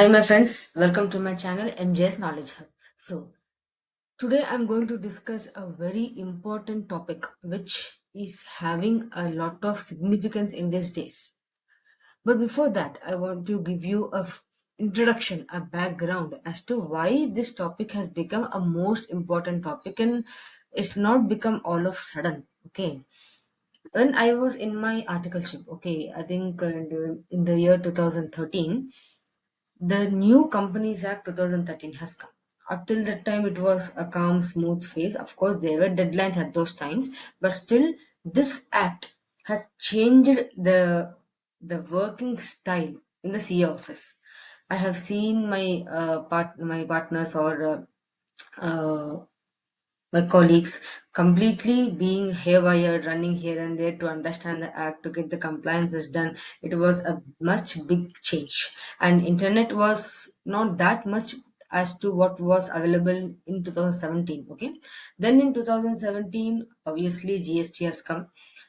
Hi, my friends. Welcome to my channel MJ's Knowledge Hub. So, today I'm going to discuss a very important topic which is having a lot of significance in these days. But before that, I want to give you a introduction, a background as to why this topic has become a most important topic and it's not become all of sudden. Okay, when I was in my articleship, okay, I think in the year 2013 the new Companies Act 2013 has come. Up till that time, it was a calm, smooth phase. Of course, there were deadlines at those times, but still, this act has changed the working style in the CA office. I have seen my partners or my colleagues completely being haywire, running here and there to understand the act, to get the compliances done. It was a much big change, and internet was not that much as to what was available in 2017. Okay, then in 2017, obviously GST has come,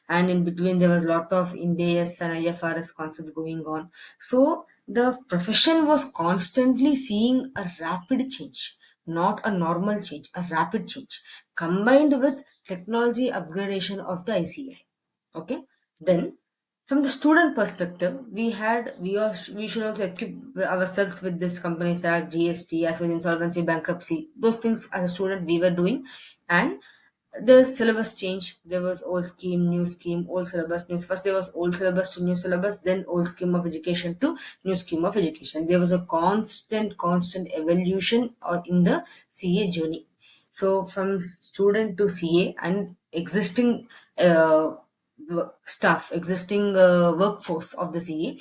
and in between there was a lot of INDAS and IFRS concepts going on. So the profession was constantly seeing a rapid change, not a normal change, a rapid change, combined with technology upgradation of the ICI. Okay, then from the student perspective, we should also equip ourselves with this Companies Act, GST, as well as insolvency, bankruptcy. Those things as a student we were doing, and the syllabus change. There was old scheme, new scheme, old syllabus, new. First there was old syllabus to new syllabus, then old scheme of education to new scheme of education. There was a constant evolution in the CA journey. So from student to CA and existing staff, existing workforce of the CA,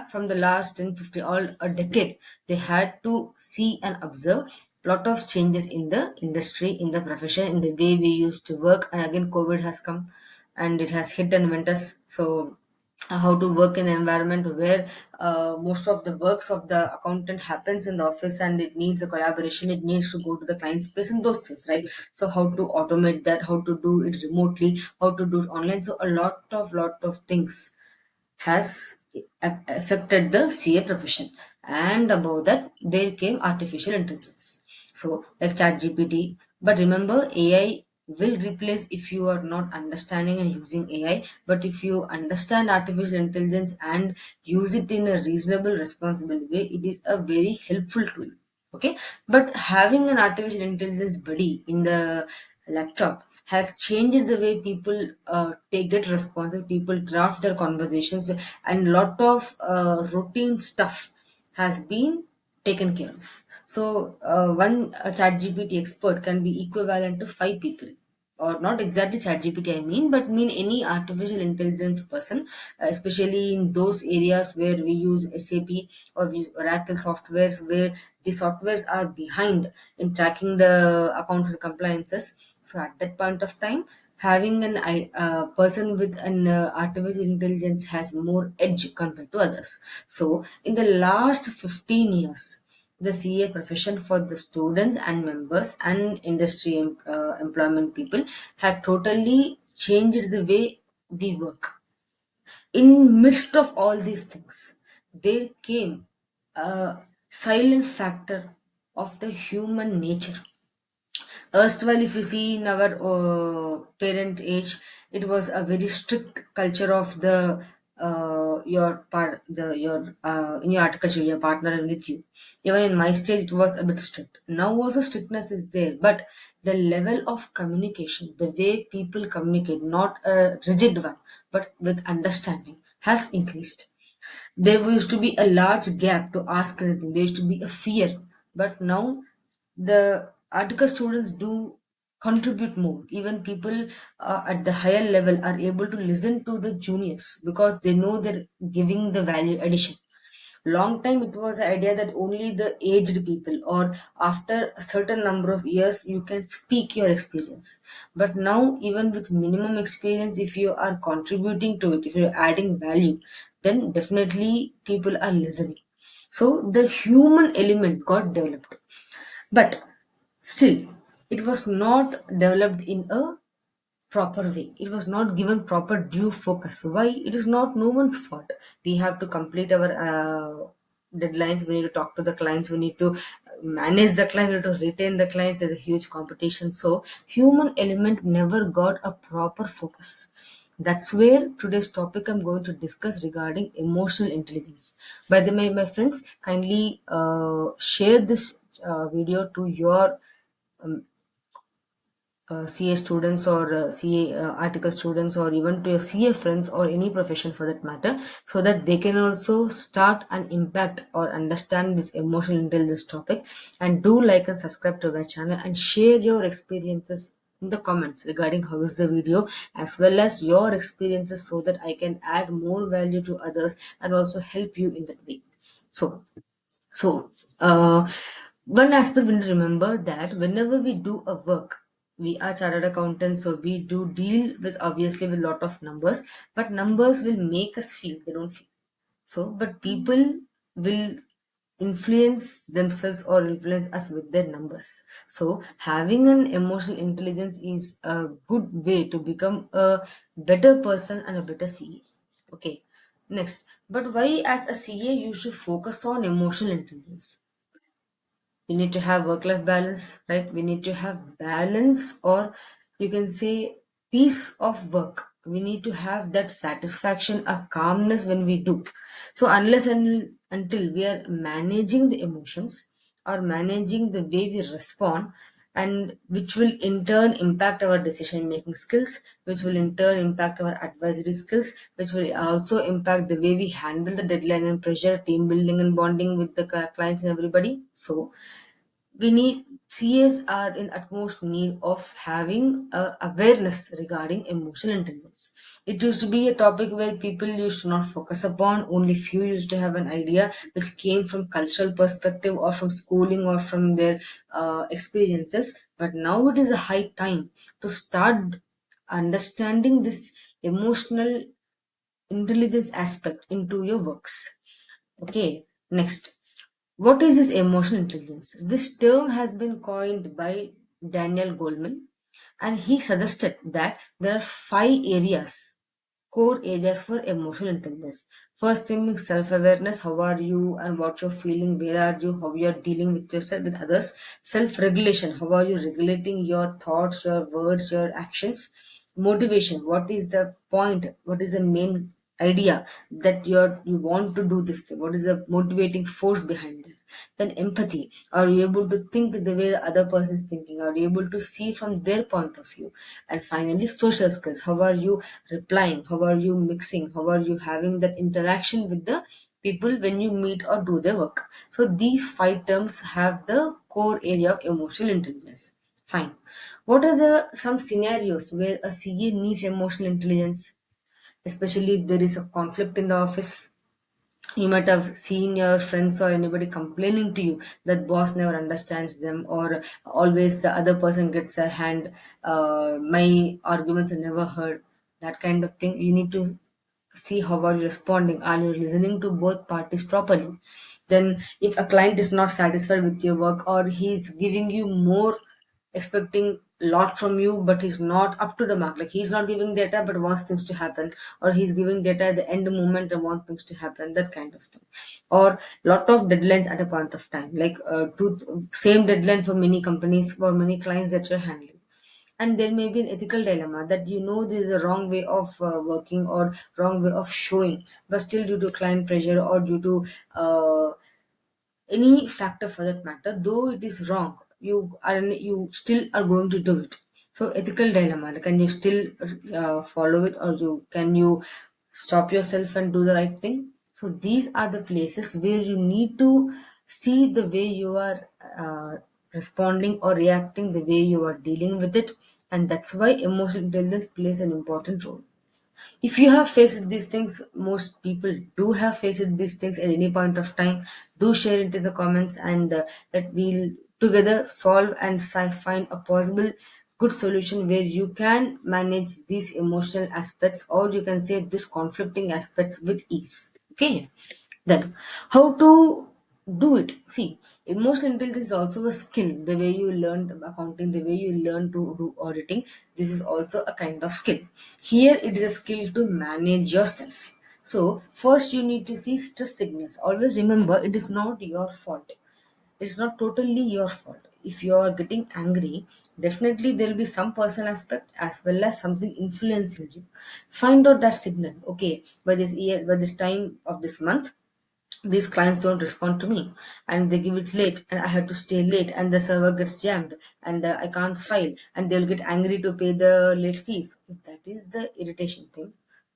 from the last 10, 15, all a decade, they had to see and observe lot of changes in the industry, in the profession, in the way we used to work. And again, COVID has come and it has hit and went us. So how to work in an environment where most of the works of the accountant happens in the office, and it needs a collaboration, it needs to go to the client space and those things, right? So how to automate that, how to do it remotely, how to do it online. So a lot of things has affected the CA profession. And above that, there came artificial intelligence. So, like ChatGPT. But remember, AI will replace if you are not understanding and using AI. But if you understand artificial intelligence and use it in a reasonable, responsible way, it is a very helpful tool. Okay, but having an artificial intelligence buddy in the laptop has changed the way people take it responsive, people draft their conversations, and lot of routine stuff has been taken care of. So one chat gpt expert can be equivalent to five people, or not exactly ChatGPT, I mean, but mean any artificial intelligence person, especially in those areas where we use SAP or we use Oracle softwares, where the softwares are behind in tracking the accounts and compliances. So at that point of time, having person with an artificial intelligence has more edge compared to others. So in the last 15 years, the CA profession for the students and members and industry employment people have totally changed the way we work. In midst of all these things, there came a silent factor of the human nature. Erstwhile, if you see in our parent age, it was a very strict culture of the your part the your in your article your partner and with you. Even in my stage, it was a bit strict. Now also strictness is there, but the level of communication, the way people communicate, not a rigid one, but with understanding, has increased. There used to be a large gap to ask anything. There used to be a fear, but now the article students do contribute more. Even people at the higher level are able to listen to the juniors because they know they're giving the value addition. Long time it was an idea that only the aged people or after a certain number of years you can speak your experience. But now, even with minimum experience, if you are contributing to it, if you're adding value, then definitely people are listening. So the human element got developed. But still, it was not developed in a proper way. It was not given proper due focus. Why? It is not no one's fault. We have to complete our deadlines, we need to talk to the clients, we need to manage the client, we need to retain the clients. There's a huge competition, so human element never got a proper focus. That's where today's topic I'm going to discuss regarding emotional intelligence. By the way, my friends, kindly share this video to your CA students or CA article students, or even to your CA friends or any profession for that matter, so that they can also start and impact or understand this emotional intelligence topic. And do like and subscribe to my channel and share your experiences in the comments regarding how is the video, as well as your experiences, so that I can add more value to others and also help you in that way. So, uh, one aspect we need to remember that whenever we do a work, we are chartered accountants, so we do deal with obviously with lot of numbers, but numbers will make us feel, they don't feel. So, but people will influence themselves or influence us with their numbers. So, having an emotional intelligence is a good way to become a better person and a better CA. Okay, next. But why, as a CA, you should focus on emotional intelligence? We need to have work life balance, right? We need to have balance, or you can say peace of work. We need to have that satisfaction, a calmness when we do. So unless and until we are managing the emotions or managing the way we respond, and which will in turn impact our decision making skills, which will in turn impact our advisory skills, which will also impact the way we handle the deadline and pressure, team building and bonding with the clients and everybody. So we need, CAs are in utmost need of having awareness regarding emotional intelligence. It used to be a topic where people used to not focus upon. Only few used to have an idea, which came from cultural perspective or from schooling or from their experiences. But now it is a high time to start understanding this emotional intelligence aspect into your works. Okay, next. What is this emotional intelligence? This term has been coined by Daniel Goleman, and he suggested that there are five areas, core areas for emotional intelligence. First thing is self-awareness. How are you and what you're feeling? Where are you? How you're dealing with yourself, with others. Self-regulation. How are you regulating your thoughts, your words, your actions? Motivation. What is the point? What is the main idea that you want to do this thing? What is the motivating force behind it? Then empathy. Are you able to think the way the other person is thinking? Are you able to see from their point of view? And finally, social skills. How are you replying? How are you mixing? How are you having that interaction with the people when you meet or do their work? So these five terms have the core area of emotional intelligence. Fine. What are the some scenarios where a CA needs emotional intelligence, especially if there is a conflict in the office? You might have seen your friends or anybody complaining to you that boss never understands them, or always the other person gets a hand, my arguments are never heard, that kind of thing. You need to see how are you responding, are you listening to both parties properly. Then if a client is not satisfied with your work, or he's giving you more, expecting a lot from you, but he's not up to the mark, like he's not giving data but wants things to happen, or he's giving data at the end moment and wants things to happen, that kind of thing. Or lot of deadlines at a point of time, like same deadline for many companies, for many clients that you're handling. And there may be an ethical dilemma that there is a wrong way of working or wrong way of showing, but still due to client pressure or due to any factor for that matter, though it is wrong, you still are going to do it. So ethical dilemma, like, can you still follow it, or can you stop yourself and do the right thing? So these are the places where you need to see the way you are uh, responding or reacting, the way you are dealing with it. And that's why emotional intelligence plays an important role. If you have faced these things, most people do have faced these things at any point of time, do share it in the comments, and that we'll together solve and find a possible good solution where you can manage these emotional aspects, or you can say these conflicting aspects with ease. Okay, then how to do it? See, emotional intelligence is also a skill. The way you learned accounting, the way you learn to do auditing, this is also a kind of skill. Here it is a skill to manage yourself. So first you need to see stress signals. Always remember, it is not your fault. It's not totally your fault. If you are getting angry, definitely there will be some personal aspect as well as something influencing you. Find out that signal. Okay, by this year, by this time of this month, these clients don't respond to me, and they give it late, and I have to stay late, and the server gets jammed, and I can't file, and they'll get angry to pay the late fees. If that is the irritation thing,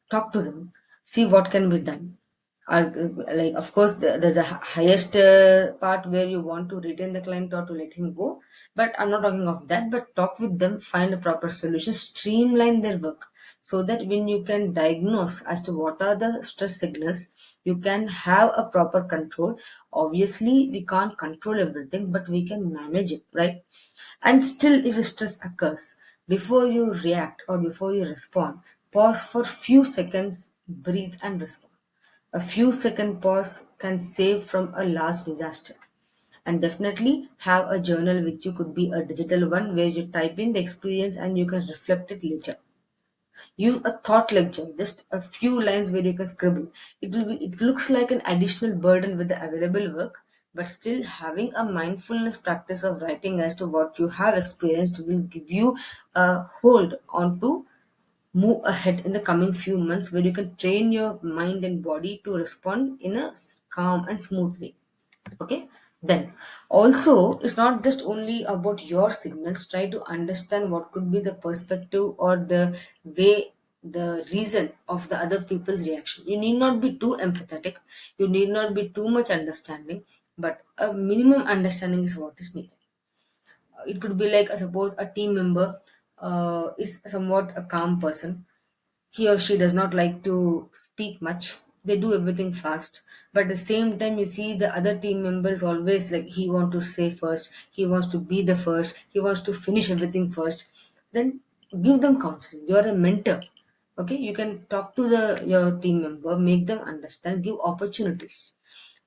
talk to them, see what can be done. Like, of course, there's a highest part where you want to retain the client or to let him go, but I'm not talking of that. But talk with them, find a proper solution, streamline their work, so that when you can diagnose as to what are the stress signals, you can have a proper control. Obviously we can't control everything, but we can manage it, right? And still, if stress occurs, before you react or before you respond, pause for few seconds, breathe and respond. A few second pause can save from a large disaster. And definitely have a journal with you, could be a digital one where you type in the experience and you can reflect it later. Use a thought lecture, just a few lines where you can scribble. It looks like an additional burden with the available work, but still having a mindfulness practice of writing as to what you have experienced will give you a hold on to move ahead in the coming few months, where you can train your mind and body to respond in a calm and smooth way. Okay, then also it's not just only about your signals. Try to understand what could be the perspective or the way, the reason of the other people's reaction. You need not be too empathetic, you need not be too much understanding, but a minimum understanding is what is needed. It could be like, suppose a team member is somewhat a calm person. He or she does not like to speak much. They do everything fast. But at the same time, you see the other team member is always like, he wants to say first, he wants to be the first, he wants to finish everything first. Then give them counseling. You're a mentor. Okay, you can talk to the your team member, make them understand, give opportunities,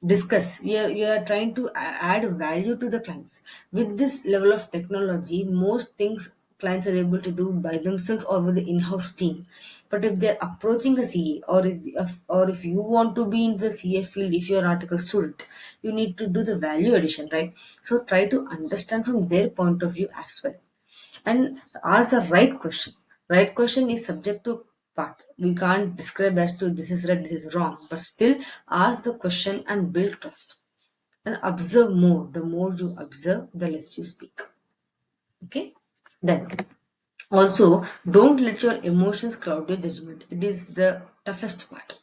discuss. We are trying to add value to the clients. With this level of technology, most things clients are able to do by themselves or with the in-house team. But if they're approaching a CA, or if you want to be in the CA field, if you're an article student, you need to do the value addition, right? So try to understand from their point of view as well, and ask the right question. Right question is subject to part. We can't describe as to this is right, this is wrong, but still ask the question and build trust. And observe more. The more you observe, the less you speak. Okay? Then also, don't let your emotions cloud your judgment. It is the toughest part.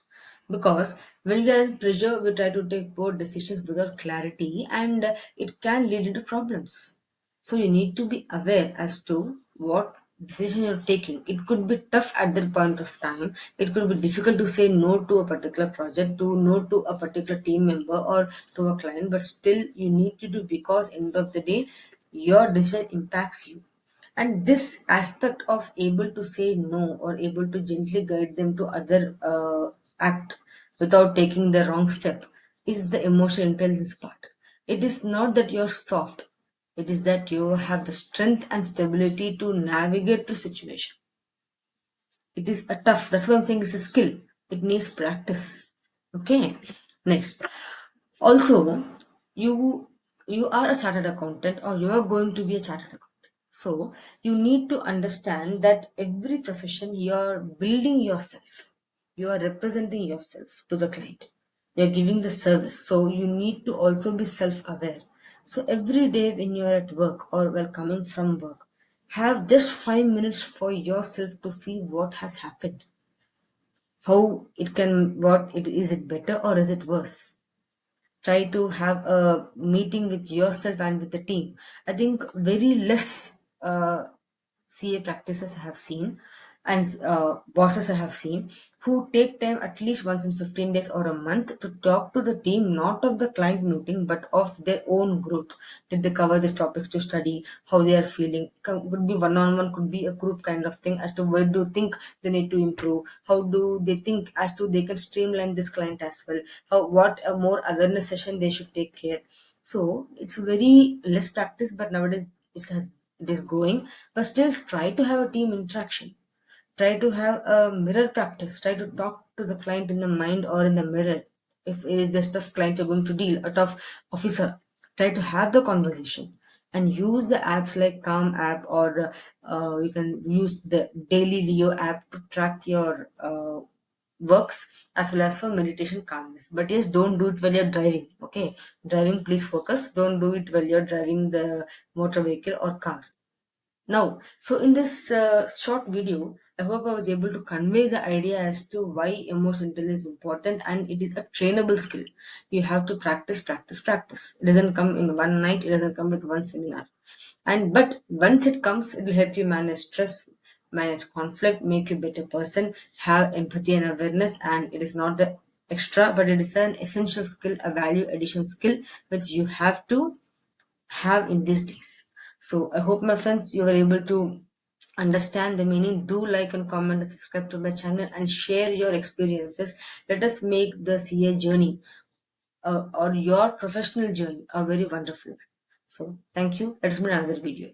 Because when we are in pressure, we try to take poor decisions without clarity, and it can lead into problems. So you need to be aware as to what decision you're taking. It could be tough at that point of time. It could be difficult to say no to a particular project, to no to a particular team member or to a client, but still you need to do, because end of the day, your decision impacts you. And this aspect of able to say no or able to gently guide them to other act without taking the wrong step is the emotional intelligence part. It is not that you're soft, it is that you have the strength and stability to navigate the situation. It is a tough, that's why I'm saying it's a skill, it needs practice. Okay, next. Also, you you are a chartered accountant, or you are going to be a chartered accountant. So you need to understand that every profession you are building yourself, you are representing yourself to the client, you are giving the service, so you need to also be self-aware. So every day when you are at work or while coming from work, have just 5 minutes for yourself to see what has happened, how it can, what it is, it better or is it worse. Try to have a meeting with yourself and with the team. I think very less CA practices I have seen, and bosses I have seen, who take time at least once in 15 days or a month to talk to the team, not of the client meeting, but of their own growth. Did they cover these topics to study how they are feeling? Could be one on one, could be a group kind of thing, as to where do you think they need to improve? How do they think as to they can streamline this client as well? How, what a more awareness session they should take care. So it's very less practice, but nowadays it is growing. But still try to have a team interaction. Try to have a mirror practice. Try to talk to the client in the mind or in the mirror. If it is just a client you're going to deal, a tough officer, try to have the conversation and use the apps like Calm app, or you can use the Daily Leo app to track your works, as well as for meditation calmness. But yes, don't do it while you're driving. Okay, driving, please focus. Don't do it while you're driving the motor vehicle or car. Now, so in this short video, I hope I was able to convey the idea as to why emotional intelligence is important, and it is a trainable skill. You have to practice, practice, practice. It doesn't come in one night, it doesn't come with one seminar. And but once it comes, it will help you manage stress, manage conflict, make you a better person, have empathy and awareness, and it is not the extra, but it is an essential skill, a value addition skill which you have to have in these days. So I hope, my friends, you were able to understand the meaning. Do like and comment and subscribe to my channel and share your experiences. Let us make the CA journey or your professional journey a very wonderful one. So thank you. Let's meet in another video.